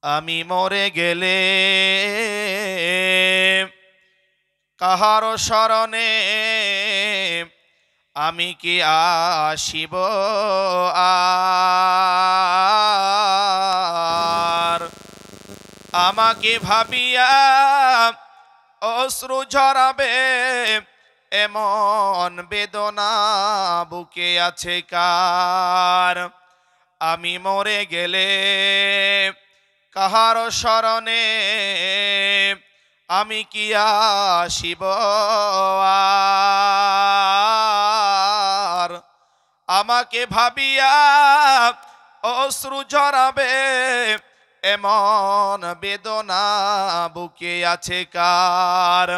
আমি মরে গেলে কাহার শরণে আমি কি আসিব আর? আমাকে ভাবিয়া অশ্রু ঝরাবে এমন বেদনা বুকে আছে কার? আমি মরে গেলে কাহার শরণে আমি কি আসিব আর? আমাকে ভাবিয়া অশ্রু ঝরাবে এমন বেদনা বুকে আছে কার?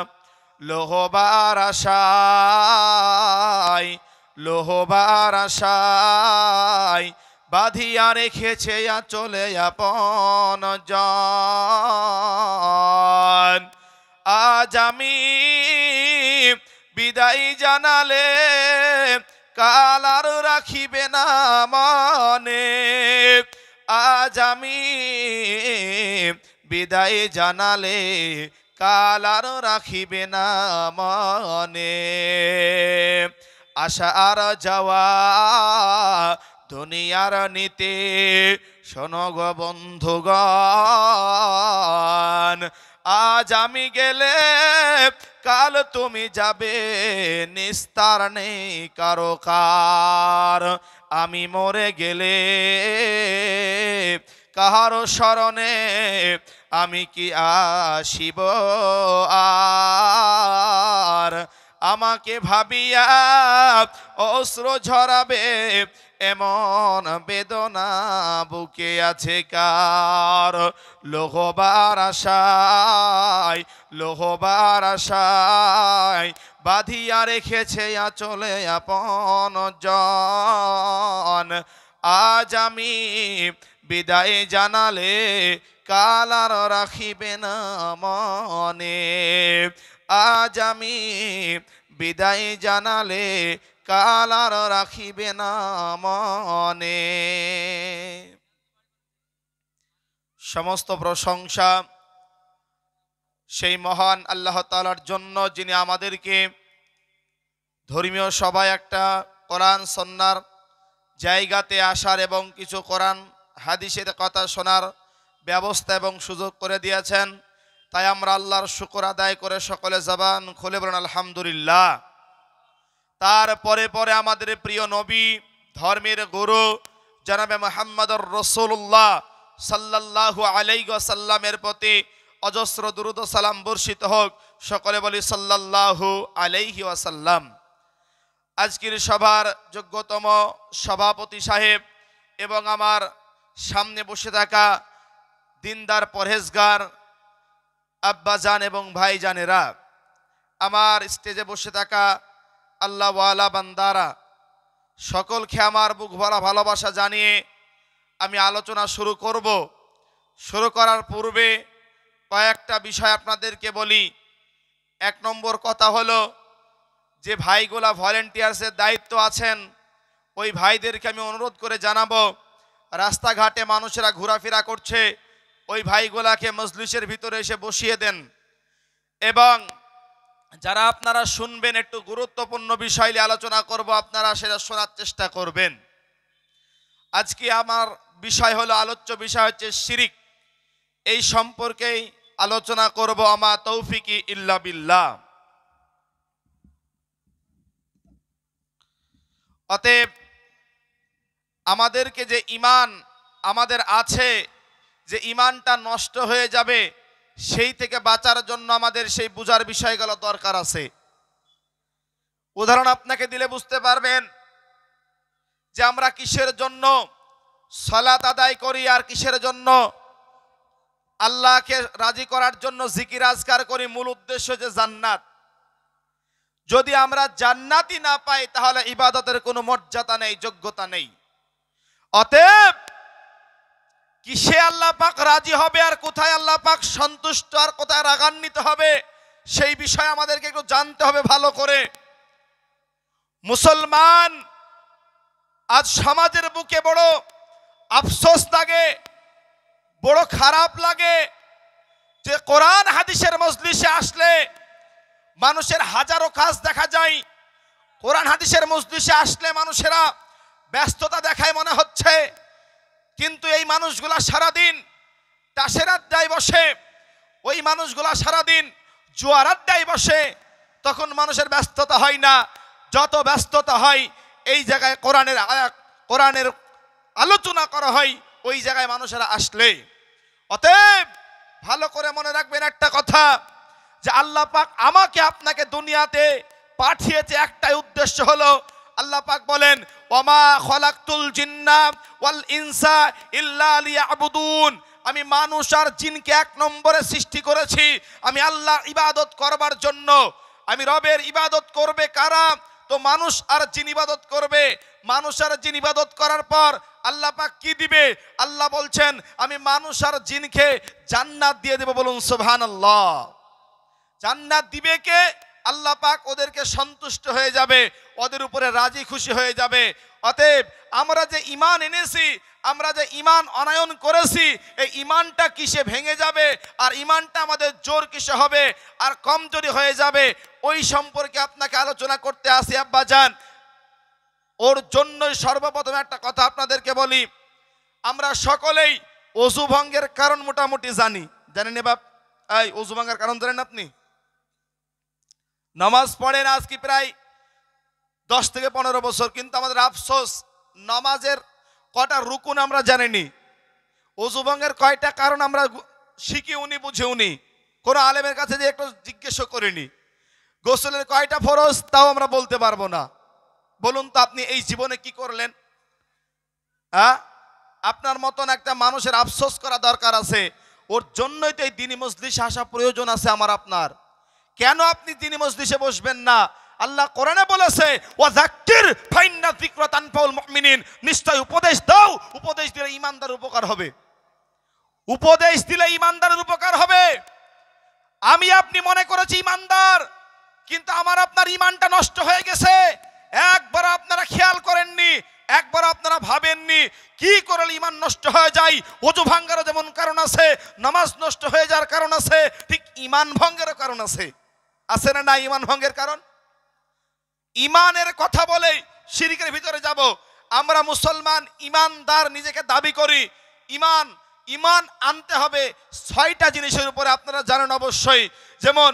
লোহবার আশায় লোহবার আশায় বাঁধিয়া রেখেছে চলে আপন জন। আজ আমি বিদায় জানালে কাল আর রাখিবে না মনে। আজ আমি বিদায় জানালে কাল আর রাখিবে না মনে। আশা আর যাওয়া দুনিয়ার নীতি শোনো গো বন্ধুগণ। আজ আমি গেলে কাল তুমি যাবে, নিস্তার নেই কারো কার। আমি মরে গেলে কাহারো শরণে আমি কি আসিব আর? আমাকে ভাবিয়া অশ্রু ঝরাবে এমন বেদনা বুকে আছে কার? লোহবার আশায় লোহবার আশায় বাঁধিয়া রেখেছে চলে আপন জন। আজ আমি বিদায় জানালে কাল আর রাখিবে না মনে। আজ আমি বিদায় জানালে কাল আর রাখিবে না মনে। সমস্ত প্রশংসা সেই মহান আল্লাহ তাআলার জন্য, যিনি আমাদেরকে ধর্মীয় সভায় একটা কোরআন সুন্নাহর জায়গাতে আসার এবং কিছু কোরআন হাদিসের কথা শোনার ব্যবস্থা এবং সুযোগ করে দিয়েছেন। তাই আমরা আল্লাহর শুকর আদায় করে সকলে জবান খুলে বলেন আলহামদুলিল্লাহ। তারপরে পরে আমাদের প্রিয় নবী, ধর্মের গুরু জনাবে মুহাম্মদুর রাসূলুল্লাহ সাল্লাল্লাহু আলাইহি ওয়াসাল্লামের প্রতি অজস্র দুরূদ ও সালাম বর্ষিত হোক। সকলে বলি সাল্লাল্লাহু আলাইহি ওয়াসাল্লাম। আজকের সভার যোগ্যতম সভাপতি সাহেব এবং আমার সামনে বসে থাকা দিনদার পরহেজগার আব্বাজান এবং ভাইজানেরা, আমার স্টেজে বসে থাকা আল্লাহওয়ালা বান্দারা, সকলকে আমার বুক ভরা ভালোবাসা জানিয়ে আমি আলোচনা শুরু করব। শুরু করার পূর্বে কয়েকটা বিষয় আপনাদেরকে বলি। এক নম্বর কথা হলো, যে ভাইগুলা ভলেন্টিয়ার্সের দায়িত্ব আছেন, ওই ভাইদেরকে আমি অনুরোধ করে জানাবো, রাস্তাঘাটে মানুষেরা ঘোরাফেরা করছে, ওই ভাইগুলাকে মজলিসের ভিতরে এসে বসিয়ে দেন। এবং যারা আপনারা শুনবেন, একটু গুরুত্বপূর্ণ বিষয় নিয়ে আলোচনা করব, আপনারা সেটা শোনার চেষ্টা করবেন। আজকে আমার বিষয় হলো, আলোচ্য বিষয় হচ্ছে শিরিক। এই সম্পর্কেই আলোচনা করব। আমা তৌফিকি ইল্লা বিল্লাহ। অতএব আমাদেরকে যে ঈমান আমাদের আছে, যে ঈমানটা নষ্ট হয়ে যাবে, সেই থেকে বাঁচার জন্য আমাদের সেই বুঝার বিষয়গুলো দরকার আছে। উদাহরণ আপনাকে দিলে বুঝতে পারবেন যে আমরা কিসের জন্য সালাত আদায় করি আর কিসের জন্য আল্লাহকে রাজি করার জন্য জিকির আজকার করি। মূল উদ্দেশ্য যে জান্নাত। যদি আমরা জান্নাতই না পাই, তাহলে ইবাদতের কোনো মর্যাদা নেই, যোগ্যতা নেই। অতএব কিসে আল্লাহ পাক রাজি হবে আর কোথায় আল্লাহ পাক সন্তুষ্ট আর কোথায় রাগান্বিত হবে, সেই বিষয়ে আমাদেরকে একটু জানতে হবে ভালো করে। মুসলমান আজ সমাজের বুকে বড় আফসোস লাগে, বড় খারাপ লাগে যে কোরআন হাদিসের মজলিসে আসলে মানুষের হাজারো কাজ দেখা যায়। কোরআন হাদিসের মজলিসে আসলে মানুষেরা ব্যস্ততা দেখায় মনে হচ্ছে, কিন্তু এই মানুষগুলা সারাদিন তাসের আড্ডায় বসে, ওই মানুষগুলা সারাদিন জুয়ার আড্ডায় বসে, তখন মানুষের ব্যস্ততা হয় না। যত ব্যস্ততা হয় এই জায়গায় কোরআনের আলোচনা করা হয়, ওই জায়গায় মানুষেরা আসলে। অতএব ভালো করে মনে রাখবেন একটা কথা, যে আল্লাহ পাক আমাকে আপনাকে দুনিয়াতে পাঠিয়েছে একটাই উদ্দেশ্য হলো, আল্লাহ পাক বলেন ওয়ামা খলাকতুল জিন্না ওয়াল ইনসা ইল্লা লিয়াবুদুন, আমি মানুষ আর জিনকে এক নম্বরে সৃষ্টি করেছি আমি আল্লাহর ইবাদত করবার জন্য। আমি রবের ইবাদত করবে কারা? তো মানুষ আর জিন ইবাদত করবে। মানুষ আর জিন ইবাদত করার পর আল্লাহ পাক কি দিবে? আল্লাহ বলছেন আমি মানুষ আর জিনকে জান্নাত দিয়ে দেব। বলুন সুবহানাল্লাহ। জান্নাত দিবে কে? আল্লাহ পাক ওদেরকে সন্তুষ্ট হয়ে যাবে, ওদের উপরে রাজি খুশি হয়ে যাবে। অতএব আমরা যে ঈমান এনেছি, আমরা যে ঈমান অনায়ন করেছি, এই ঈমানটা কিসে ভেঙে যাবে আর ঈমানটা আমাদের জোর কিসে হবে আর কমজোরি হয়ে যাবে, ওই সম্পর্কে আপনাকে আলোচনা করতে আসি আব্বাজান। ওর জন্যই সর্বপ্রথম একটা কথা আপনাদেরকে বলি, আমরা সকলেই ওযু ভঙ্গের কারণ মোটামুটি জানি। জানেন বাপ? এই ওযু ভাঙার কারণ জানেন আপনি? নামাজ পড়েন আজ কি প্রায় 10 থেকে 15 বছর, কিন্তু আমাদের আফসোস নামাজের কটা রুকুন আমরা জানিনি, ওযু ভঙ্গের কয়টা কারণ আমরা শিখিউনি বুঝিউনি, কোনো আলেমের কাছে যে একটু জিজ্ঞেস করিনি, গোসলের কয়টা ফরজ তাও আমরা বলতে পারবো না। বলুন তো আপনি এই জীবনে কি করলেন? আপনার মতন একটা মানুষের আফসোস করা দরকার আছে। ওর জন্যই তো এই দ্বীনি মজলিসে আসা প্রয়োজন আছে আমার আপনার। কেন আপনি দ্বীনি মজলিসে বসবেন না? আল্লাহ কোরআনে বলেছে ওয়াযাক্কির ফাইন্না যিকরা তানফাউল মুমিনিন, নিশ্চয় উপদেশ দাও, উপদেশ দিলে ঈমানদারের উপকার হবে। উপদেশ দিলে ঈমানদারের উপকার হবে। আমি আপনি মনে করেছি ঈমানদার, কিন্তু আমার আপনার ঈমানটা নষ্ট হয়ে গেছে। একবার আপনারা খেয়াল করেননি, একবার আপনারা ভাবেননি কি করলে ঈমান নষ্ট হয়ে যায়। ওযু ভাঙারও যেমন কারণ আছে, নামাজ নষ্ট হয়ে যাওয়ার কারণ আছে, ঠিক ঈমান ভঙ্গেরও কারণ আছে। আছে না? না ঈমান ভঙ্গের কারণ। ঈমানের কথা বলে শিরকের ভিতরে যাব। আমরা মুসলমান ঈমানদার নিজেকে দাবি করি। ঈমান আনতে হবে 6টা জিনিসের উপরে, আপনারা জানেন অবশ্যই। যেমন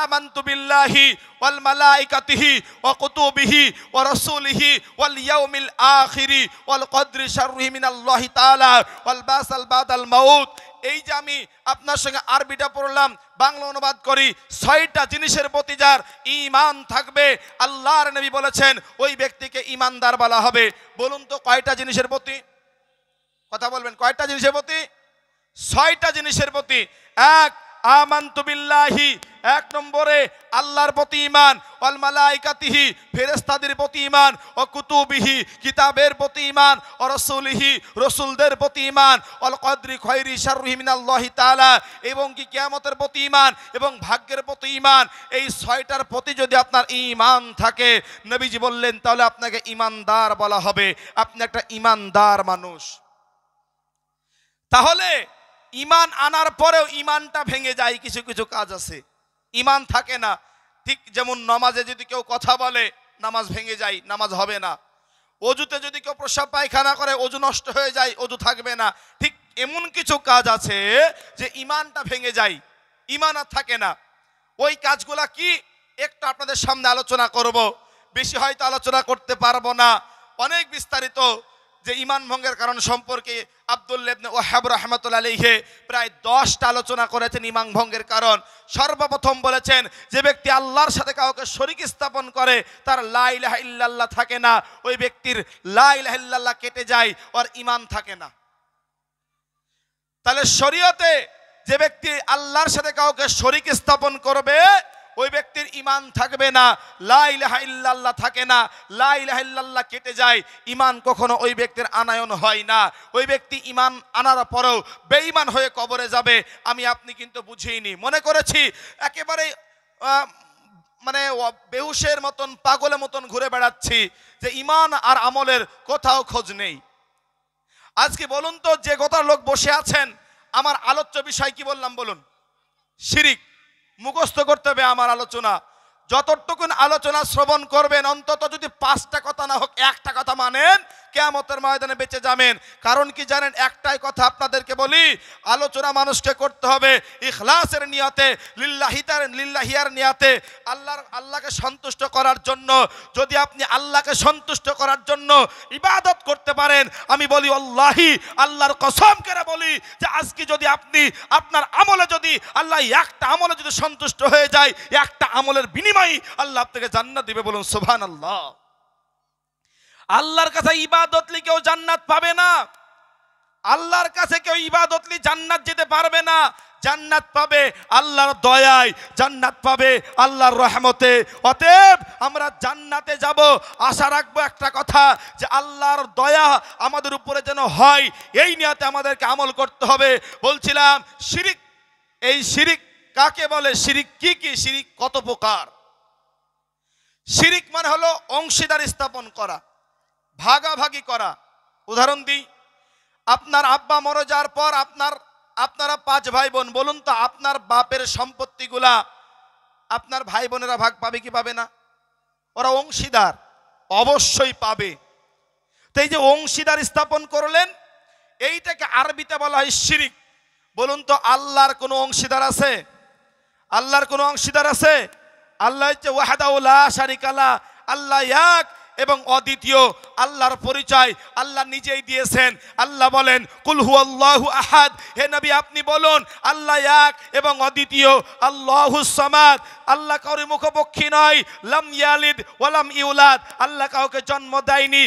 আমানতু বিল্লাহি ওয়াল মালাইকাতিহি ওয়া কুতুবিহি ওয়া রাসূলিহি ওয়াল ইয়াউমিল আখিরি ওয়াল কদরি শাররিহি মিনাল্লাহি তাআলা ওয়াল বাসাল বাদাল মাউত। এই যে আমি আপনার সঙ্গে আরবিটা পড়লাম, বাংলা অনুবাদ করি। 6টা জিনিসের প্রতি যার ঈমান থাকবে, আল্লাহর নবী বলেছেন ওই ব্যক্তিকে ঈমানদার বলা হবে। বলুন তো কয়টা জিনিসের প্রতি? কথা বলবেন, কয়টা জিনিসের প্রতি? 6টা জিনিসের প্রতি। এক, আমানতু বিল্লাহি, 1 নম্বরে আল্লাহর প্রতি ঈমান, ওয়াল মালাইকাতিহি, ফেরেশতাদের প্রতি ঈমান, ও কুতুবিহি, কিতাবের প্রতি ঈমান, ও রাসূলিহি, রাসূলদের প্রতি ঈমান, ওয়াল কদরি খায়রি শাররিহি মিনাল্লাহি তাআলা, এবং কি কিয়ামতের প্রতি ঈমান এবং ভাগ্যের প্রতি ঈমান। এই 6টার প্রতি যদি আপনার ঈমান থাকে, নবীজি বললেন, তাহলে আপনাকে ঈমানদার বলা হবে। আপনি একটা ঈমানদার মানুষ। তাহলে ঈমান আনার পরেও ঈমানটা ভেঙে যায়, কিছু কিছু কাজ আছে ঈমান থাকে না। ঠিক যেমন নামাজে যদি কেউ কথা বলে নামাজ ভেঙে যায়, নামাজ হবে না। ওযুতে যদি কেউ প্রস্রাব পায়খানা করে ওযু নষ্ট হয়ে যায়, ওযু থাকবে না। ঠিক এমন কিছু কাজ আছে যে ঈমানটা ভেঙে যায়, ঈমান আর থাকে না। ওই কাজগুলা কি একটু আপনাদের সামনে আলোচনা করব, বেশি হয়তো আলোচনা করতে পারবো না। অনেক বিস্তারিত যে ঈমান ভঙ্গের কারণ সম্পর্কে আব্দুল্লাহ ইবনে ওয়াহাব রাহমাতুল্লাহ আলাইহি প্রায় 10টা আলোচনা করেছেন ঈমান ভঙ্গের কারণ। সর্বপ্রথম বলেছেন যে ব্যক্তি আল্লাহর সাথে কাউকে শরীক স্থাপন করে, তার লা ইলাহা ইল্লাল্লাহ থাকে না, ওই ব্যক্তির লা ইলাহা ইল্লাল্লাহ কেটে যায়, ওর ঈমান থাকে না। তাহলে শরীয়তে যে ব্যক্তি আল্লাহর সাথে কাউকে শরীক স্থাপন করবে, ওই ব্যক্তির ঈমান থাকবে না, লা ইলাহা ইল্লাল্লাহ থাকে না, লা ইলাহা ইল্লাল্লাহ কেটে যায়, ঈমান কখনো ওই ব্যক্তির আনায়ন হয় না। ওই ব্যক্তি ঈমান আনার পরেও বেঈমান হয়ে কবরে যাবে। আমি আপনি কিন্তু বুঝিনি, মনে করেছি একেবারে মানে বেহুশের মতন, পাগলের মতন ঘুরে বেড়াচ্ছি, যে ঈমান আর আমলের কোথাও খোঁজ নেই। আজকে বলুন তো, যে গোটা লোক বসে আছেন, আমার আলোচ্য বিষয় কি বললাম বলুন? শিরিক। মুখস্থ করতে হবে আমার আলোচনা। যতটুকুন আলোচনা শ্রবণ করবেন, অন্তত যদি 5টা কথা না হোক 1টা কথা মানেন, কিয়ামতের ময়দানে বেঁচে যাবেন। কারণ কি জানেন? একটাই কথা আপনাদেরকে বলি, আলোচনা মানুষকে করতে হবে ইখলাসের নিয়তে, লিল্লাহিয়ার নিয়তে, আল্লাহকে সন্তুষ্ট করার জন্য। যদি আপনি আল্লাহকে সন্তুষ্ট করার জন্য ইবাদত করতে পারেন, আমি বলি আল্লাহি, আল্লাহর কসম করে বলি যে আজকে যদি আপনি আপনার আমলে যদি আল্লাহ একটা আমলে যদি সন্তুষ্ট হয়ে যায়, একটা আমলের বিনিময়ে আল্লাহ আপনাকে জান্নাত দিবে। বলুন সুবহানাল্লাহ। আল্লাহর কাছে ইবাদতলি কেউ জান্নাত পাবে না। আল্লাহর কাছে কেউ ইবাদতলি জান্নাত যেতে পারবে না। জান্নাত পাবে আল্লাহর দয়ায়, জান্নাত পাবে আল্লাহর রহমতে। অতএব আমরা জান্নাতে যাব, আশা রাখবো একটা কথা, যে আল্লাহর দয়া আমাদের উপরে যেন হয়, এই নিয়তে আমাদেরকে আমল করতে হবে। বলছিলাম শিরিক, এই শিরিক কাকে বলে? শিরিক কি কি? শিরিক কত প্রকার? শিরিক মানে হলো অংশীদার স্থাপন করা, ভাগাভাগি করা। উদাহরণ দিই, আপনার আব্বা মরে যাওয়ার পর আপনারা 5 ভাই বোন, বলুন তো আপনার বাপের সম্পত্তিগুলা আপনার ভাই বোনেরা ভাগ পাবে কি পাবে না? ওরা অংশীদার, অবশ্যই পাবে। তো এই যে অংশীদার স্থাপন করলেন, এইটাকে আরবিতে বলা হয় শিরিক। বলুন তো আল্লাহর কোনো অংশীদার আছে? আল্লাহর কোনো অংশীদার আছে? আল্লাহ হচ্ছে ওয়াহদাহু লা শারিকা লাহ, আল্লাহ এক এবং অদ্বিতীয়। আল্লাহর পরিচয় আল্লাহ নিজেই দিয়েছেন। আল্লাহ বলেন কুল হুয়াল্লাহু আহাদ, হে নবী আপনি বলুন আল্লাহ এক এবং অদ্বিতীয়, আল্লাহুস সামাদ, আল্লাহ কাউরে মুখপক্ষী নয়, লাম ইয়ালিদ ওয়ালাম ইউলাদ, আল্লাহ কাউকে জন্ম দেয়নি,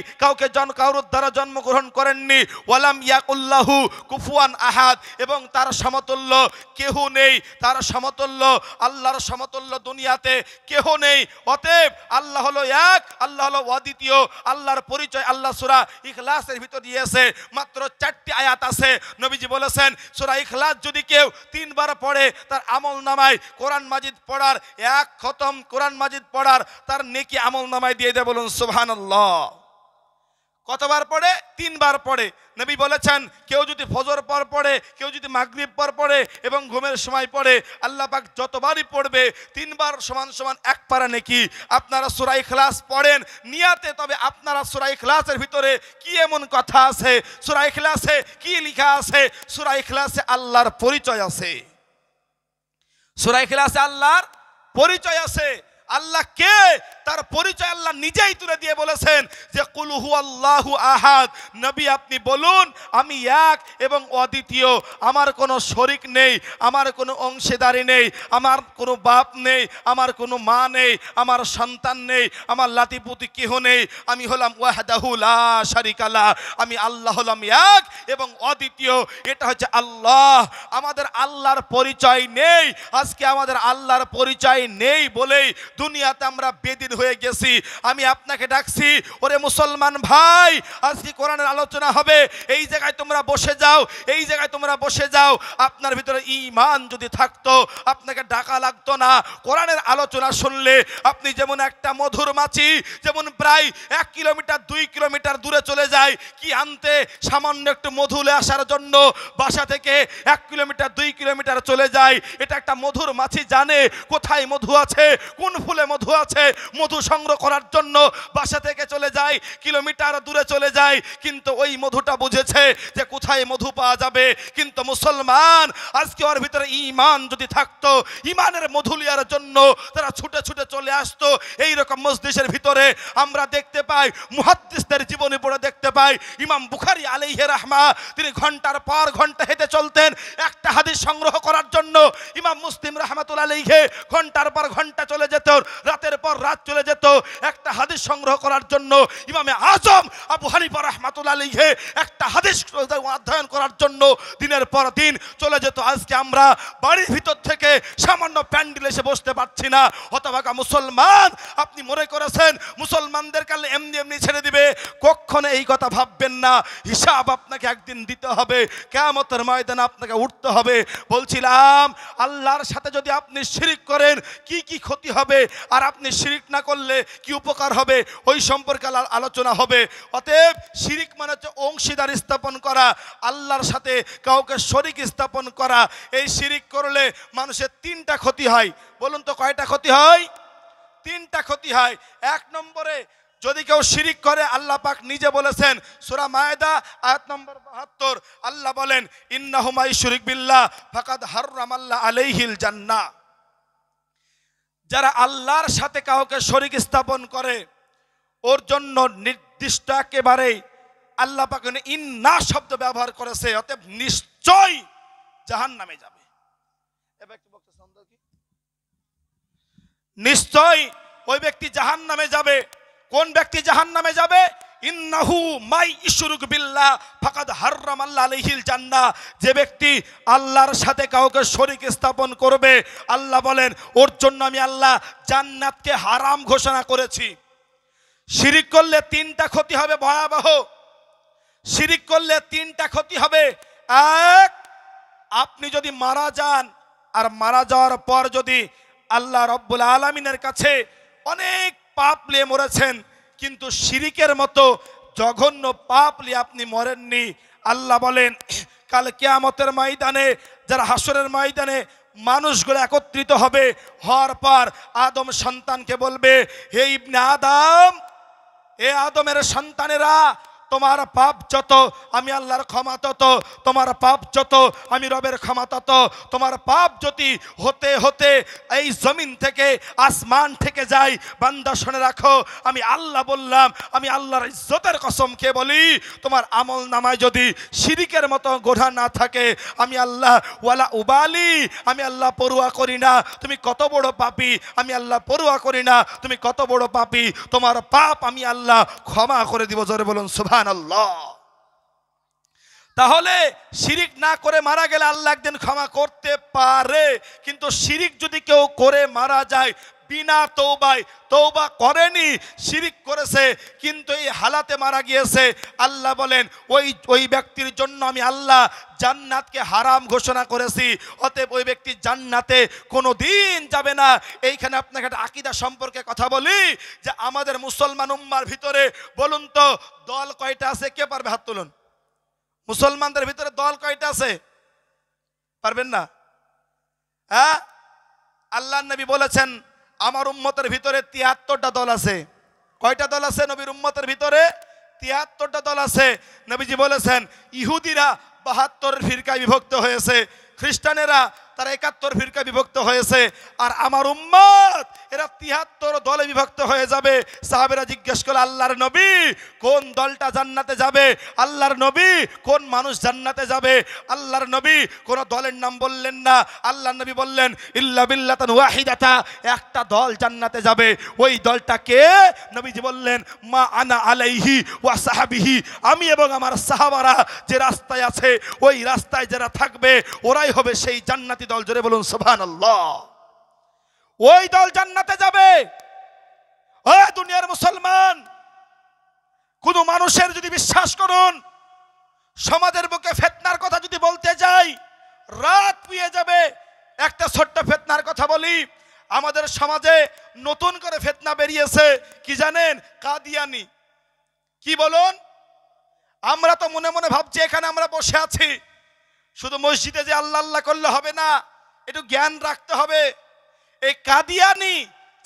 কারোর দ্বারা জন্মগ্রহণ করেননি, ওয়ালাম ইয়াকুল্লাহু কুফুয়ান আহাদ, এবং তার সমতুল্য কেহ নেই। তার সমতুল্য, আল্লাহর সমতুল্য দুনিয়াতে কেহ নেই। অতএব আল্লাহ হলো এক, আল্লাহ হলো অদ্বিতীয়। আল্লাহর পরিচয় আল্লাহ সূরা ইখলাসের ভিতর দিয়েছে। মাত্র 4টি আয়াত আছে। নবীজি বলেছেন সূরা ইখলাস যদি কেউ 3 বার পড়ে, তার আমল নামায় কোরআন মাজিদ পড়ার 1 খতম কোরআন মাজিদ পড়ার তার নেকি আমল নামায় দিয়ে দেয়। বলুন সুবহানাল্লাহ। কতবার পড়ে? 3 বার পড়ে। নবী বলেছেন কেউ যদি ফজর পর পড়ে, কেউ যদি মাগরিব পর পড়ে এবং ঘুমের সময় পড়ে, আল্লাহ পাক যতবারই পড়বে 3 বার সমান সমান 1 পারা নেকি। আপনারা সূরা ইখলাস পড়েন নিয়াতে, তবে আপনারা সূরা ইখলাসের ভিতরে কি এমন কথা আছে? সূরা ইখলাসে কি লেখা আছে? সূরা ইখলাসে আল্লাহর পরিচয় আছে। সূরা ইখলাসে আল্লাহর পরিচয় আছে। আল্লাহ কে, তার পরিচয় আল্লাহ নিজেই তুলে দিয়ে বলেছেন যে কুল হুয়াল্লাহু আহাদ, নবী আপনি বলুন আমি এক এবং অদ্বিতীয়, আমার কোনো শরিক নেই, আমার কোনো অংশীদারি নেই, আমার কোনো বাপ নেই, আমার কোনো মা নেই, আমার সন্তান নেই, আমার লাতিপুতি কেহ নেই। আমি হলাম ওয়াহদাহু লা শারিকা লাহ, আমি আল্লাহ হলাম এক এবং অদ্বিতীয়। এটা হচ্ছে আল্লাহ। আমাদের আল্লাহর পরিচয় নেই। আজকে আমাদের আল্লাহর পরিচয় নেই বলেই দুনিয়াতে আমরা বেদিন হয়ে গেছি। আমি আপনাকে ডাকছি, ওরে মুসলমান ভাই, আজকে কোরআনের আলোচনা হবে, এই জায়গায় তোমরা বসে যাও, এই জায়গায় তোমরা বসে যাও। আপনার ভিতরে ঈমান যদি থাকতো আপনাকে ডাকা লাগতো না। কোরআনের আলোচনা শুনলে আপনি যেমন একটা মধুর মাছি যেমন প্রায় 1 কিলোমিটার 2 কিলোমিটার দূরে চলে যায় কি আনতে, সামান্য একটু মধুলে আসার জন্য বাসা থেকে 1 কিলোমিটার 2 কিলোমিটার চলে যায়। এটা একটা মধুর মাছি জানে কোথায় মধু আছে, কোন ফুলে মধু আছে, মধু সংগ্রহ করার জন্য বাসা থেকে চলে যায়, কিলোমিটার দূরে চলে যায়, কিন্তু ওই মধুটা বুঝেছে যে কোথায় মধু পাওয়া যাবে। কিন্তু মুসলমান আজকে ওর ভিতরে ঈমান যদি থাকতো, ঈমানের মধু লিয়ার জন্য তারা ছুটে ছুটে চলে আসতো। এই রকম মজলিসের ভিতরে আমরা দেখতে পাই, মুহাদ্দিসদের জীবনী পড়ে দেখতে পাই, ইমাম বুখারী আলাইহি রাহমা তিনি ঘন্টার পর ঘন্টা হেঁটে চলতেন একটা হাদিস সংগ্রহ করার জন্য। ইমাম মুসলিম রাহমাতুল্লাহি আলাইহি ঘন্টার পর ঘন্টা চলে যেত, রাতের পর রাত চলে যেত একটা হাদিস সংগ্রহ করার জন্য। ইমামে আজম আবু হানিফা রাহমাতুল্লাহি আলাইহি একটা হাদিস অধ্যয়ন করার জন্য দিনের পর দিন চলে যেত। আজকে আমরা বাড়ির ভিতর থেকে সামান্য প্যান্ডেল এসে বসতে পারছি না। হতভাগা মুসলমান, আপনি মনে করেছেন মুসলমানদের কালে এমনি এমনি ছেড়ে দিবে? কখনো এই কথা ভাববেন না। হিসাব আপনাকে একদিন দিতে হবে, কিয়ামতের ময়দানে আপনাকে উঠতে হবে। বলছিলাম আল্লাহর সাথে যদি আপনি শিরিক করেন কি কি ক্ষতি হবে, আর আপনি শিরিক না না করলে কি উপকার হবে ওই সম্পর্কে আলোচনা হবে। অতএব শিরিক মানে হচ্ছে অংশীদার স্থাপন করা, আল্লাহর সাথে কাউকে শরীক স্থাপন করা। এই শিরিক করলে মানুষের তিনটা ক্ষতি হয়। বলুন তো কয়টা ক্ষতি হয়? তিনটা ক্ষতি হয়। এক নম্বরে যদি কেউ শিরিক করে, আল্লাহ পাক নিজে বলেছেন সূরা মায়েদা আয়াত নম্বর 72, আল্লাহ বলেন ইন্নাহু মাই শিরিক বিল্লাহ ফাকাদ হাররামাল্লাহু আলাইহিল জান্নাহ। যারা আল্লাহর সাথে কাউকে শরীক স্থাপন করে ওর জন্য নির্দিষ্ট একেবারে আল্লাহ পাক ইন্না শব্দ ব্যবহার করেছে, অতএব নিশ্চয় জাহান্নামে যাবে। নিশ্চয় ওই ব্যক্তি জাহান্নামে যাবে। কোন ব্যক্তি জাহান্নামে যাবে? ইন্নাহু মাই ইশরিক বিল্লাহ ফাকাদ হাররামাল্লাহু আলাইহিল জান্নাহ। যে ব্যক্তি আল্লাহর সাথে কাউকে শরীক স্থাপন করবে, আল্লাহ বলেন ওর জন্য আমি আল্লাহ জান্নাতকে হারাম ঘোষণা করেছি। শিরিক করলে তিনটা ক্ষতি হবে ভয়াবহ। শিরিক করলে তিনটা ক্ষতি হবে। এক, আপনি যদি মারা যান আর মারা যাওয়ার পর যদি আল্লাহ রব্বুল আলামিনের কাছে অনেক পাপ নিয়ে মরেছেন, কিন্তু শিরিকের মতো জঘন্য পাপ নিয়ে আপনি মরেননি, আল্লাহ বলেন কাল কিয়ামতের ময়দানে, যারা হাসরের ময়দানে মানুষগুলো একত্রিত হবে, হওয়ার পর আদম সন্তানকে বলবে, হে ইবনে আদম, এ আদমের সন্তানেরা, তোমার পাপ যত আমি আল্লাহর ক্ষমা তত, তোমার পাপ যত আমি রবের ক্ষমা তত। তোমার পাপ যদি হতে হতে এই জমিন থেকে আসমান থেকে যাই, বান্দা শুনে রাখো, আমি আল্লাহ বললাম, আমি আল্লাহর ইজ্জতের কসম খেয়ে বলি, তোমার আমল নামায় যদি শিরিকের মতো গোড়া না থাকে, আমি আল্লাহ ওয়ালা উবালি, আমি আল্লাহ পরোয়া করি না তুমি কত বড় পাপী, আমি আল্লাহ পরোয়া করি না তুমি কত বড় পাপী, তোমার পাপ আমি আল্লাহ ক্ষমা করে দিব। জোরে বলুন সুবহানাল্লাহ। তাহলে শিরিক না করে মারা গেলে আল্লাহ একদিন ক্ষমা করতে পারে, কিন্তু শিরিক যদি কেউ করে মারা যায় বিনা তওবায়, তওবা করেনি, শিরিক করেছে কিন্তু এই হালাতে মারা গিয়েছে, আল্লাহ বলেন ওই ব্যক্তির জন্য আমি আল্লাহ জান্নাতকে হারাম ঘোষণা করেছি। অতএব ওই ব্যক্তি জান্নাতে কোনোদিন যাবে না। এইখানে আপনাকে একটা আকীদা সম্পর্কে কথা বলি, যে আমাদের মুসলমান উম্মার ভিতরে বলুন তো দল কয়টা আছে? কে পারবে? হাত তুলুন। মুসলমানদের ভিতরে দল কয়টা আছে? পারবেন না? হ্যাঁ, আল্লাহর নবী বলেছেন আমার উম্মতের ভিতরে ৭৩টা দল আছে। কয়টা দল আছে নবীর উম্মতের ভিতরে? ৭৩টা দল আছে। নবীজি বলেছেন ইহুদিরা ৭২ ফিরকায় বিভক্ত হয়েছে, খ্রিস্টানেরা তারা ৭১ ফিরকায় বিভক্ত হয়েছে, আর আমার উম্মত এরা ৭৩ দলে বিভক্ত হয়ে যাবে। সাহাবেরা জিজ্ঞেস করল আল্লাহর নবী কোন দলটা জান্নাতে যাবে? আল্লাহর নবী কোন মানুষ জান্নাতে যাবে? আল্লাহর নবী কোন দলের নাম বললেন না। আল্লাহর নবী বললেন ইল্লা বিল্লাতান ওয়াহিদাতা, একটা দল জান্নাতে যাবে। ওই দলটা কে? নবীজি বললেন মা আনা আলাইহি ওয়া সাহাবিহি, আমি এবং আমার সাহাবারা যে রাস্তায় আছে ওই রাস্তায় যারা থাকবে ওরাই হবে সেই জান্নাতি দল। জোরে বলুন সুবহানাল্লাহ। ওই দল জান্নাতে যাবে। ও দুনিয়ার মুসলমান, কোন মানুষের যদি বিশ্বাস করুন সমাজের বুকে ফিতনার কথা যদি বলতে যাই রাত পুড়ে যাবে। একটা ছোট্ট ফিতনার কথা বলি, আমাদের সমাজে নতুন করে ফিতনা বেরিয়েছে, কি জানেন? কাদিয়ানি। কি বলুন? আমরা তো মনে মনে ভাবছি এখানে আমরা বসে আছি, শুধু মসজিদে যে আল্লাহ আল্লাহ করলে হবে না, একটু জ্ঞান রাখতে হবে। এই কাদিয়ানি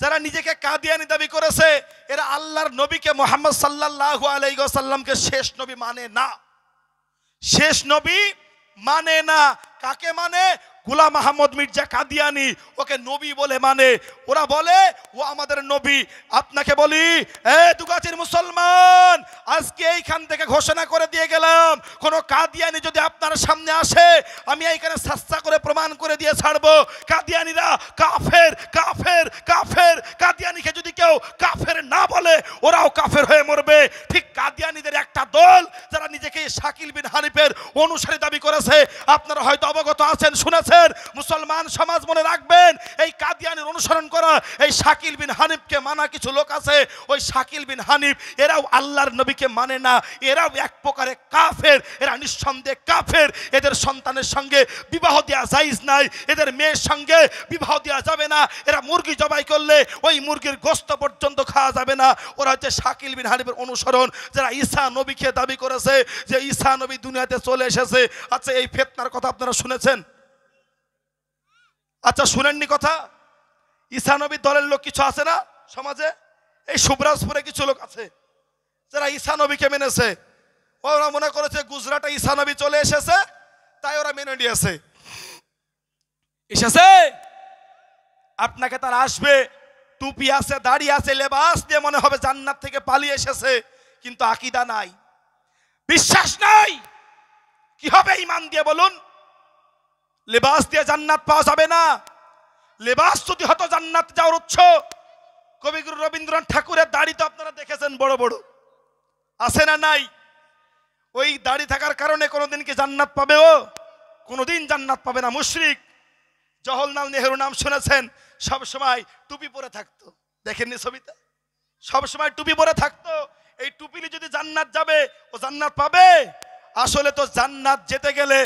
যারা নিজেকে কাদিয়ানি দাবি করেছে, এরা আল্লাহর নবীকে মুহাম্মদ সাল্লাল্লাহু আলাইহি ওয়াসাল্লামকে শেষ নবী মানে না। শেষ নবী মানে না। কাকে মানে? গোলাম আহমদ মির্জা কাদিয়ানি, ওকে নবী বলে মানে। ওরা বলে ও আমাদের নবী। আপনাকে বলি এ দুগাছির মুসলমান, আজকে এইখান থেকে ঘোষণা করে দিয়ে গেলাম, কোন কাদিয়ানি যদি আপনার সামনে আসে আমি এইখানে সাচ্চা করে প্রমাণ করে দিয়ে ছাড়বো কাদিয়ানিরা কাফের কাফের কাফের। কাদিয়ানিকে যদি কেউ কাফের না বলে ওরাও কাফের হয়ে মরবে। ঠিক কাদিয়ানিদের একটা দল যারা নিজেকে শাকিল বিন হানিফের অনুসারী দাবি করেছে, আপনারা হয়তো অবগত আছেন, শুনেছেন। বাংলাদেশের মুসলমান সমাজ মনে রাখবেন, এই কাদিয়ানির অনুসরণ করা এই শাকিল বিন হানিফকে মানা কিছু লোক আছে, ওই শাকিল বিন হানিফ এরাও আল্লাহর নবীকে মানে না, এরাও এক প্রকারে কাফের, এরা নিঃসন্দেহে কাফের। এদের সন্তানের সঙ্গে বিবাহ দেওয়া জায়েজ নাই, এদের মেয়ের সঙ্গে বিবাহ দেওয়া যাবে না, এরা মুরগি জবাই করলে ওই মুরগির গোশত পর্যন্ত খাওয়া যাবে না। ওরা হচ্ছে শাকিল বিন হানিফের অনুসরণ, যারা ঈসা নবীকে দাবি করেছে যে ঈসা নবী দুনিয়াতে চলে এসেছে। আচ্ছা, এই ফিতনার কথা আপনারা শুনেছেন? আচ্ছা, শুনেননি কথা? ঈসা নবী দলের লোক কিছু আছে না সমাজে? এই সুবরাজপুরে কিছু লোক আছে যারা ঈসা নবীকে মেনেছে। ওরা মনে করেছে গুজরাটে ঈসা নবী চলে এসেছে, তাই ওরা মেনে নিয়েছে। এসেছে, আপনাকে তারা আসবে, টুপি আছে, দাড়ি আছে, লেবাস দিয়ে মনে হবে জান্নাত থেকে পালিয়ে এসেছে, কিন্তু আকীদা নাই, বিশ্বাস নাই। কি হবে ঈমান দিয়ে বলুন? লেবাস দিয়ে জান্নাত পাওয়া যাবে না। লেবাস যদি হতো জান্নাত যাওয়ার উৎস, কবিগুরু রবীন্দ্রনাথ ঠাকুরের দাড়ি তো আপনারা দেখেছেন, বড় বড় আছে না নাই? ওই দাড়ি থাকার কারণে কোনোদিন কি জান্নাত পাবে? ও কোনোদিন জান্নাত পাবে না। মুশরিক জওহরলাল নেহরু নাম শুনেছেন, সব সময় টুপি পরে থাকতো, দেখেননি ছবিতে? সব সময় টুপি পরে থাকতো। এই টুপি নিয়ে যদি জান্নাত যাবে, ও জান্নাত পাবে? আসলে তো জান্নাত যেতে গেলে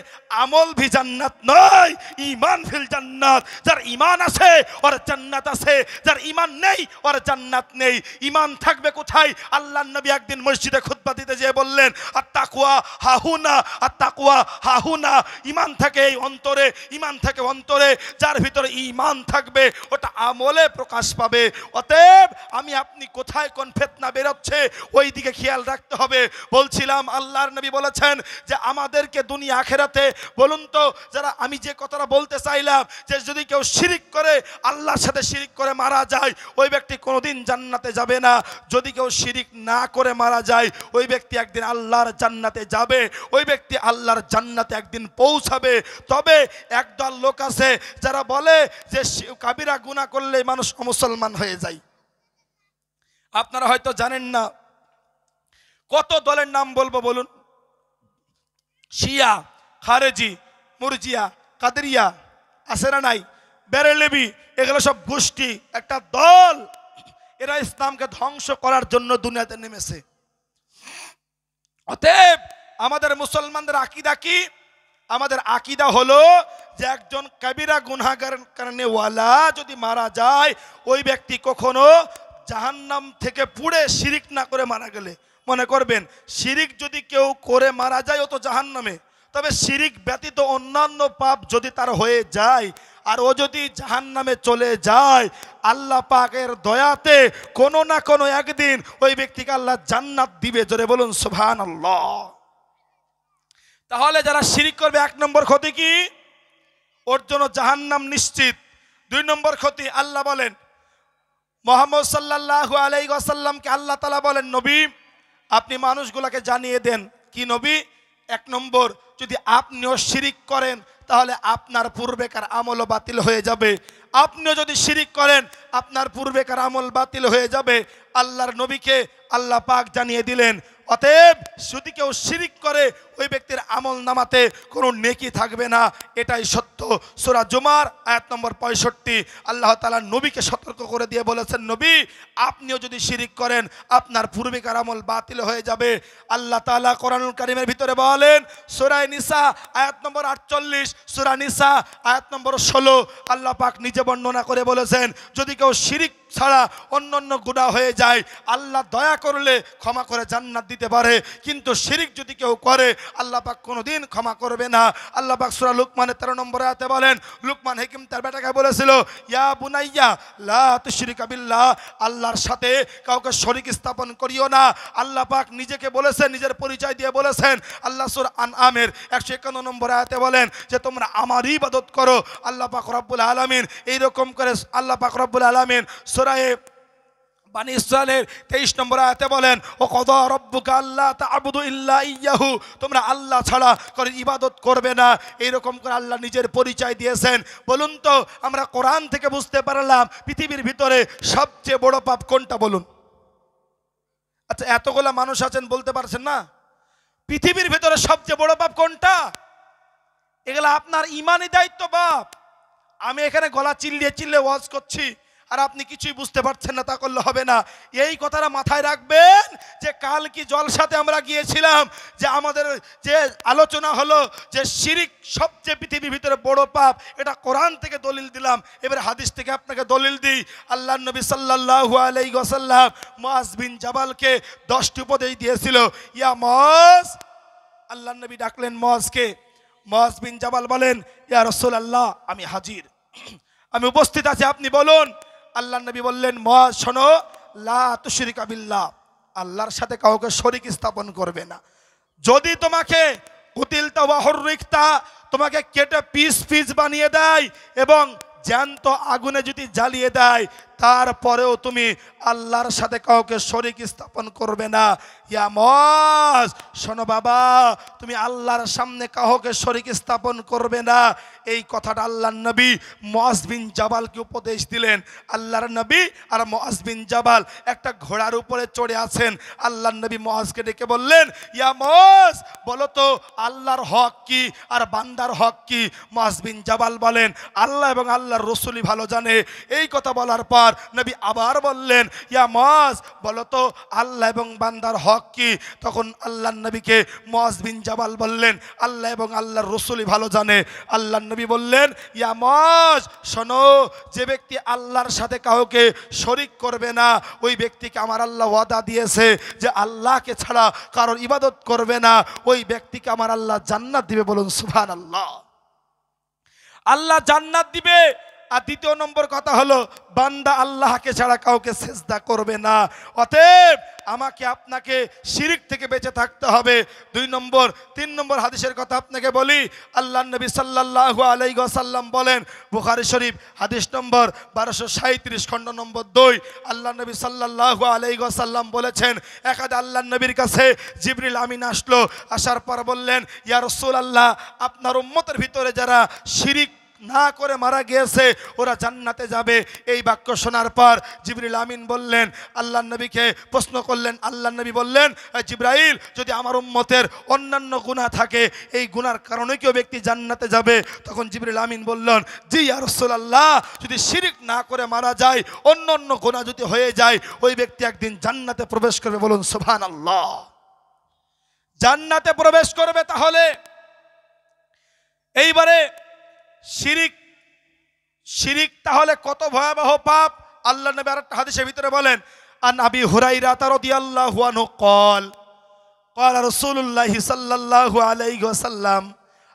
আমল ভি জান্নাত নয়, ঈমান ফিল জান্নাত। যার ঈমান আছে ওর জান্নাত আছে, যার ঈমান নেই ওর জান্নাত নেই। ঈমান থাকবে কোথায়? আল্লাহর নবী একদিন মসজিদে খুতবা দিতে যেয়ে বললেন, আত-তাকওয়া হাহুনা, আত-তাকওয়া হাহুনা। ঈমান থাকে এই অন্তরে, ঈমান থাকে অন্তরে। যার ভিতরে ঈমান থাকবে ওটা আমলে প্রকাশ পাবে। অতএব আমি আপনি কোথায় কোন ফিতনা বেরোচ্ছে ওই দিকে খেয়াল রাখতে হবে। বলছিলাম আল্লাহর নবী বলেছেন যে আমাদেরকে দুনিয়া আখেরাতে, বলুন তো, যারা আমি যে কথাটা বলতে চাইলাম যে যদি কেউ শিরিক করে, আল্লাহর সাথে শিরিক করে মারা যায়, ওই ব্যক্তি কোনোদিন জান্নাতে যাবে না। যদি কেউ শিরিক না করে মারা যায়, ওই ব্যক্তি একদিন আল্লাহর জান্নাতে যাবে, ওই ব্যক্তি আল্লাহর জান্নাতে একদিন পৌঁছাবে। তবে একদল লোক আছে যারা বলে যে কাবিরা গুনাহ করলে মানুষ মুসলমান হয়ে যায়। আপনারা হয়তো জানেন না, কত দলের নাম বলবো বলুন? শিয়া, খারেজি, মুরজিয়া, কাদেরিয়া আছে না নাই, বেরেলভি, এগুলো সব গোষ্ঠী, একটা দল। এরা ইসলামকে ধ্বংস করার জন্য দুনিয়াতে নেমেছে। অতএব আমাদের মুসলমানদের আকীদা কি? আমাদের আকীদা হলো যে একজন কাবিরা গুনাহগার কারণে ওয়ালা যদি মারা যায়, ওই ব্যক্তি কখনো জাহান্নাম থেকে পুড়ে শিরিক না করে মারা গেলে, মনে করবেন শিরিক যদি কেউ করে মারা যায় ও তো জাহান্নামে। তবে শিরিক ব্যতীত অন্যান্য পাপ যদি তার হয়ে যায় আর ও যদি জাহান্নামে চলে যায়, আল্লাহ পাকের দয়াতে কোনো না কোনো একদিন ওই ব্যক্তিকে আল্লাহ জান্নাত দিবে। জোরে বলুন সুবহানাল্লাহ। তাহলে যারা শিরিক করবে, এক নম্বর ক্ষতি কি? ওর জন্য জাহান্নাম নিশ্চিত। দুই নম্বর ক্ষতি, আল্লাহ বলেন মুহাম্মদ সাল্লাল্লাহু আলাইহি ওয়াসাল্লামকে আল্লাহ তাআলা বলেন, নবী আপনি মানুষগুলোকে জানিয়ে দেন। কি নবী? এক নম্বর, যদি আপনিও শিরিক করেন তাহলে আপনার পূর্বেকার আমলও বাতিল হয়ে যাবে। আপনিও যদি শিরিক করেন আপনার পূর্বেকার আমল বাতিল হয়ে যাবে। আল্লাহর নবীকে আল্লাহ পাক জানিয়ে দিলেন। অতএব যদি কেউ শিরিক করে ওই ব্যক্তির আমল নামাতে কোনো নেকি থাকবে না, এটাই সত্য। সূরা জুমার আয়াত নম্বর 65 আল্লাহ তাআলা নবীকে সতর্ক করে দিয়ে বলেছেন, নবী আপনিও যদি শিরিক করেন আপনার পূর্বেকার আমল বাতিল হয়ে যাবে। আল্লাহ তাআলা কোরআনুল কারীমের ভিতরে বলেন, সূরা নিসা আয়াত নম্বর 48, সূরা নিসা আয়াত নম্বর 16 আল্লাহ পাক নিজে বর্ণনা করে বলেছেন, যদি কেউ শিরিক ছাড়া অন্যান্য গুনাহ হয়ে যায়, আল্লাহ দয়া করলে ক্ষমা করে জান্নাত দিতে পারে, কিন্তু শিরিক যদি কেউ করে আল্লাহ পাক কোনোদিন ক্ষমা করবে না। আল্লাহ পাক সূরা লুকমানের 13 নম্বর আয়াতে বলেন, লুকমান হাকিম তার বেটাকে বলেছিল, ইয়া বুনাইয়া লা তুশরিকা বিল্লাহ, আল্লাহর সাথে কাউকে শরীক স্থাপন করিও না। আল্লাহ পাক নিজেকে বলেছেন, নিজের পরিচয় দিয়ে বলেছেন। আল্লাহ সূরা আনআমের 151 নম্বর আয়াতে বলেন যে তোমরা আমারই ইবাদত করো। আল্লাহ পাক রব্বুল আলামিন এইরকম করে আল্লাহ পাক রব্বুল আলামিন সূরা বানী ইসরাঈলের 23 নম্বর আয়াতে বলেন, ও কযা রাব্বুকা আল্লা তা'বুদু ইল্লা ইয়্যাহু, তোমরা আল্লাহ ছাড়া করে ইবাদত করবে না। এইরকম করে আল্লাহ নিজের পরিচয় দিয়েছেন। বলুন তো আমরা কোরআন থেকে বুঝতে পারলাম পৃথিবীর ভিতরে সবচেয়ে বড় পাপ কোনটা বলুন? আচ্ছা, এতগুলা মানুষ আছেন বলতে পারছেন না? পৃথিবীর ভিতরে সবচেয়ে বড় পাপ কোনটা? এগুলা আপনার ইমানি দায়িত্ব বাপ। আমি এখানে গলা চিল্লিয়ে চিল্লিয়ে ওয়াজ করছি আর আপনি কিছুই বুঝতে পারছেন না, তা করলে হবে না। এই কথাটা মাথায় রাখবেন যে কাল কি জলসাতে আমরা গিয়েছিলাম, যে আমাদের যে আলোচনা হলো যে শিরিক সবচেয়ে পৃথিবীর ভিতরে বড় পাপ, এটা কোরআন থেকে দলিল দিলাম। এবার হাদিস থেকে আপনাকে দলিল দিই। আল্লাহর নবী সাল্লাল্লাহু আলাইহি ওয়াসাল্লাম মুআজ বিন জাবালকে 10টি উপদেশ দিয়েছিল। ইয়া মুআজ, আল্লাহর নবী ডাকলেন মুআজকে। মুআজ বিন জাবাল বলেন, ইয়া রাসূলুল্লাহ, আমি হাজির, আমি উপস্থিত আছি, আপনি বলুন। আল্লাহর নবী বললেন, মুআজ শোনো, লা তুশরিকা বিল্লাহ, আল্লাহর সাথে কাউকে শরীক স্থাপন করবে না। যদি তোমাকে কুতিলতা ওয়া হুররিকতা, তোমাকে কেটে পিস পিস বানিয়ে দেয় এবং জ্যান্ত আগুনে যদি জ্বালিয়ে দেয়, তারপরেও তুমি আল্লাহর সাথে কাউকে শরীক স্থাপন করবে না। ইয়া মুআজ, শোনো বাবা, তুমি আল্লাহর সামনে কাউকে শরীক স্থাপন করবে না। এই কথাটা আল্লাহর নবী মুআজ বিন জাবালকে উপদেশ দিলেন। আল্লাহর নবী আর মুআজ বিন জাবাল একটা ঘোড়ার উপরে চড়ে আছেন। আল্লাহর নবী মুআজকে ডেকে বললেন, ইয়া মুআজ, বলো তো আল্লাহর হক কি আর বান্দার হক কি? মুআজ বিন জাবাল বলেন, আল্লাহ এবং আল্লাহর রাসূলই ভালো জানে। এই কথা বলার পর নবী আবার বললেন, ইয়া মুআজ, বলো তো আল্লাহ এবং বান্দার হক কি? তখন আল্লাহর নবীকে মুআজ বিন জাবাল বললেন, আল্লাহ এবং আল্লাহর রাসূলই ভালো জানে। আল্লাহর নবী বললেন, ইয়া মুআজ, শোনো, যে ব্যক্তি আল্লাহর সাথে কাউকে শরীক করবে না, ওই ব্যক্তিকে আমার আল্লাহ ওয়াদা দিয়েছে যে আল্লাহকে ছাড়া কারোর ইবাদত করবে না, ওই ব্যক্তিকে আমার আল্লাহ জান্নাত দিবে। বলুন সুবহানাল্লাহ। আল্লাহ জান্নাত দিবে। আর দ্বিতীয় নম্বর কথা হলো, বান্দা আল্লাহকে ছাড়া কাউকে সিজদা করবে না। অতএব আমাকে আপনাকে শিরিক থেকে বেঁচে থাকতে হবে। 3 নম্বর হাদিসের কথা আপনাকে বলি। আল্লাহর নবী সাল্লাল্লাহু আলাইহি ওয়াসাল্লাম বলেন, বুখারী শরীফ হাদিস নম্বর 1237 খণ্ড নম্বর 2, আল্লাহর নবী সাল্লাল্লাহু আলাইহি ওয়াসাল্লাম বলেছেন, একদা আল্লাহর নবীর কাছে জিবরিল আমিন আসলো। আসার পর বললেন, ইয়া রাসূলুল্লাহ, আপনার উম্মতের ভিতরে যারা শিরিক না করে মারা গিয়েছে ওরা জান্নাতে যাবে। এই বাক্য শোনার পর জিবরিল আমিন বললেন, আল্লাহর নবীকে প্রশ্ন করলেন। আল্লাহর নবী বললেন, জিবরাইল, যদি আমার উম্মতের অন্যান্য গুনাহ থাকে, এই গুনার কারণে কেউ ব্যক্তি জান্নাতে যাবে? তখন জিবরিল আমিন বললেন, জি ইয়া রাসূলুল্লাহ, যদি শিরিক না করে মারা যায়, অন্যান্য গুনাহ যদি হয়ে যায়, ওই ব্যক্তি একদিন জান্নাতে প্রবেশ করবে। বলুন সুবহানাল্লাহ। জান্নাতে প্রবেশ করবে। তাহলে এইবারে শিরিক তাহলে কত ভয়াবহ পাপ। আল্লাহর নবী আরেকটা হাদিসের ভিতরে বলেন, আন আবি হুরায়রা রাদিয়াল্লাহু আনহু قال قال رسول الله صلى الله عليه وسلم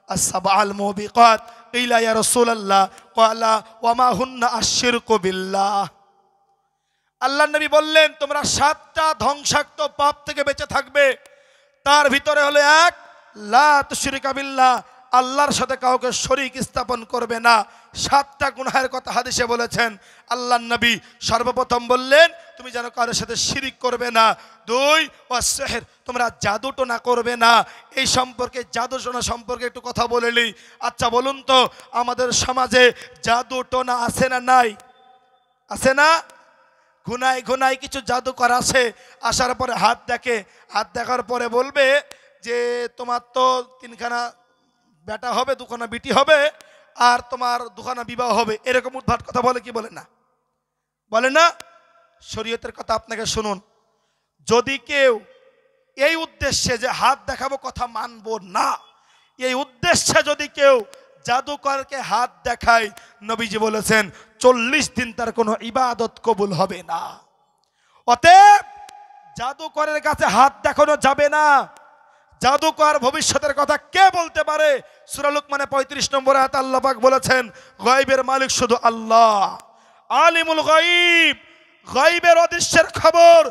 السبع الموبقات قيل يا رسول الله قال وما هن الشرك بالله। আল্লাহর নবী বললেন, তোমরা 7টা ধ্বংসাত্মক পাপ থেকে বেঁচে থাকবে। তার ভিতরে হলো 1, লা তুশরিকা বিল্লাহ, আল্লাহর সাথে কাউকে শরীক স্থাপন করবে না। 7টা গুনাহের কথা হাদিসে বলেছেন। আল্লাহর নবী সর্বপ্রথম বললেন, তুমি যেন কারোর সাথে শিরিক করবে না। 2, ওয়াসসিহর, তোমরা জাদু টোনা করবে না। এই সম্পর্কে, জাদু টোনা সম্পর্কে একটু কথা বলে নিই। আচ্ছা বলুন তো, আমাদের সমাজে জাদু টোনা আছে না নাই? আছে না? গুনায় গুনায় কিছু জাদুকর আছে, আসার পরে হাত দেখে, হাত দেখার পরে বলবে যে তোমার তো 3খানা বেটা হবে, 2খানা বিটি হবে, আর তোমার 2খানা বিবাহ হবে। এরকম উদ্ভট কথা বলে কি বলে না? বলে না? শরীয়তের কথা আপনাকে শুনুন। যদি কেউ এই উদ্দেশ্যে যে হাত দেখাবো কথা মানবো না, এই উদ্দেশ্যে যদি কেউ জাদুকরকে হাত দেখায়, নবীজি বলেছেন 40 দিন তার কোনো ইবাদত কবুল হবে না। অতএব জাদুকরের কাছে হাত দেখানো যাবে না। জাদুকর ভবিষ্যতের কথা কে বলতে পারে? সূরা লুকমানে 35 নম্বর আয়াতে আল্লাহ পাক বলেছেন, গায়বের মালিক শুধু আল্লাহ, আলিমুল গায়ব, গায়বের অদৃশ্যের খবর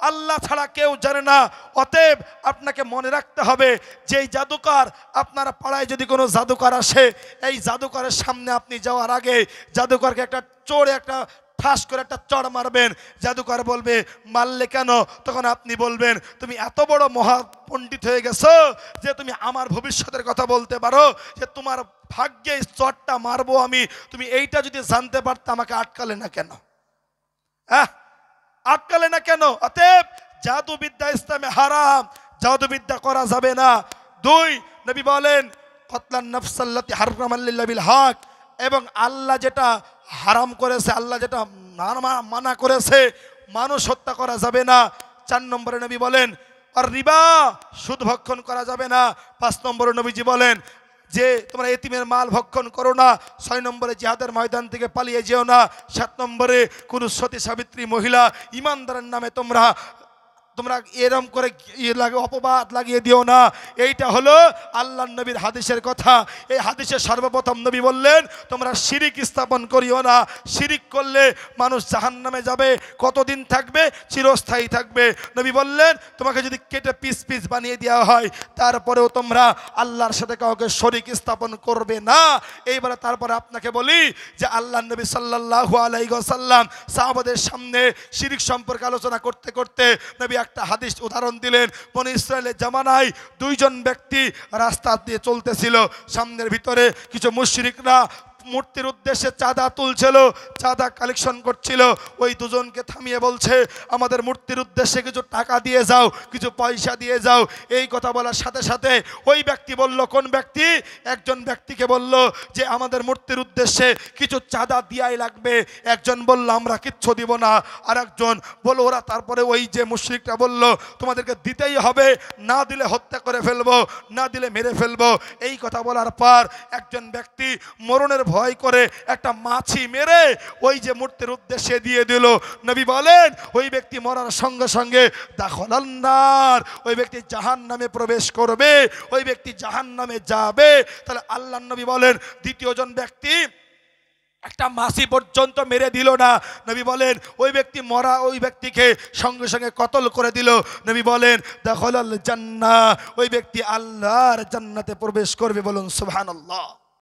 আল্লাহ ছাড়া কেউ জানে না। অতএব আপনাকে মনে রাখতে হবে যে এই জাদুকর, আপনার পাড়ায় যদি কোনো জাদুকর আসে, এই জাদুকরের সামনে আপনি যাওয়ার আগে জাদুকরকে একটা চোরে একটা ঠাস করে একটা চড় মারবেন। জাদুকর বলবে, মারলে কেন? তখন আপনি বলবেন, তুমি এত বড় মহা পণ্ডিত হয়ে গেছো যে তুমি আমার ভবিষ্যতের কথা বলতে পারো, যে তোমার ভাগ্যে চড়টা মারবো আমি, তুমি এইটা যদি জানতে পারতে আমাকে আটকালে না কেন? আটকালে না কেন? অতএব জাদুবিদ্যা ইসলামে হারাম, জাদুবিদ্যা করা যাবে না। 2, নবী বলেন, কতলান নাফসাল্লাতি হারামাল্লাহ বিল হক, এবং আল্লাহ যেটা হারাম করেছে, আল্লাহ যেটা মানা করেছে, মানুষ হত্যা করা যাবে না। 4 নম্বরে নবী বলেন আর রিবা, সুদ ভক্ষণ করা যাবে না। 5 নম্বরে নবীজি বলেন যে তোমরা এতিমের মাল ভক্ষণ করো না। 6 নম্বরে জিহাদের ময়দান থেকে পালিয়ে যেও না। 7 নম্বরে কোন সতী সাবিত্রী মহিলা ইমানদারের নামে তোমরা এরম করে অপবাদ লাগিয়ে দিও না। এইটা হলো আল্লাহর নবীর হাদিসের কথা। এই হাদিসে সর্বপ্রথম নবী বললেন তোমরা শিরিক স্থাপন করিও না। শিরিক করলে মানুষ জাহান্নামে যাবে। কতদিন থাকবে? চিরস্থায়ী থাকবে। নবী বললেন তোমাকে যদি কেটে পিস পিস বানিয়ে দেওয়া হয়, তারপরেও তোমরা আল্লাহর সাথে কাউকে শরিক স্থাপন করবে না। এইবারে তারপরে আপনাকে বলি যে আল্লাহর নবী সাল্লাল্লাহু আলাইহি ওয়াসাল্লাম সাহাবাদের সামনে শিরিক সম্পর্কে আলোচনা করতে করতে নবী একটা হাদিস উদাহরণ দিলেন। বনি ইসরায়েলের জামানায় 2 জন ব্যক্তি রাস্তা দিয়ে চলতেছিল। সামনের ভিতরে কিছু মুশরিকরা মূর্তির উদ্দেশ্যে চাঁদা তুলছিল, চাঁদা কালেকশন করছিল। ওই দুজনকে থামিয়ে বলছে আমাদের মূর্তির উদ্দেশ্যে কিছু টাকা দিয়ে যাও, কিছু পয়সা দিয়ে যাও। এই কথা বলার সাথে সাথে ওই ব্যক্তি বলল, কোন ব্যক্তি? একজন ব্যক্তিকে বলল যে আমাদের মূর্তির উদ্দেশ্যে কিছু চাঁদা দিয়াই লাগবে। একজন বলল আমরা কিচ্ছু দিব না। আর একজন বলল, ওরা তারপরে ওই যে মুশরিকরা বলল তোমাদেরকে দিতেই হবে, না দিলে হত্যা করে ফেলবো, না দিলে মেরে ফেলবো। এই কথা বলার পর একজন ব্যক্তি মরণের ভয় করে একটা মাছি মেরে ওই যে মূর্তির উদ্দেশ্যে দিয়ে দিল। নবী বলেন ওই ব্যক্তি মরার সঙ্গে সঙ্গে দাখলান নার, ওই ব্যক্তি জাহান্নামে প্রবেশ করবে, ওই ব্যক্তি জাহান্নামে যাবে। তাহলে আল্লাহর নবী বলেন দ্বিতীয় জন ব্যক্তি একটা মাছি পর্যন্ত মেরে দিল না। নবী বলেন ওই ব্যক্তি মরা ওই ব্যক্তিকে সঙ্গে সঙ্গে কতল করে দিল। নবী বলেন দাখলাল জান্নাহ, ওই ব্যক্তি আল্লাহর জান্নাতে প্রবেশ করবে। বলুন সুবহানাল্লাহ।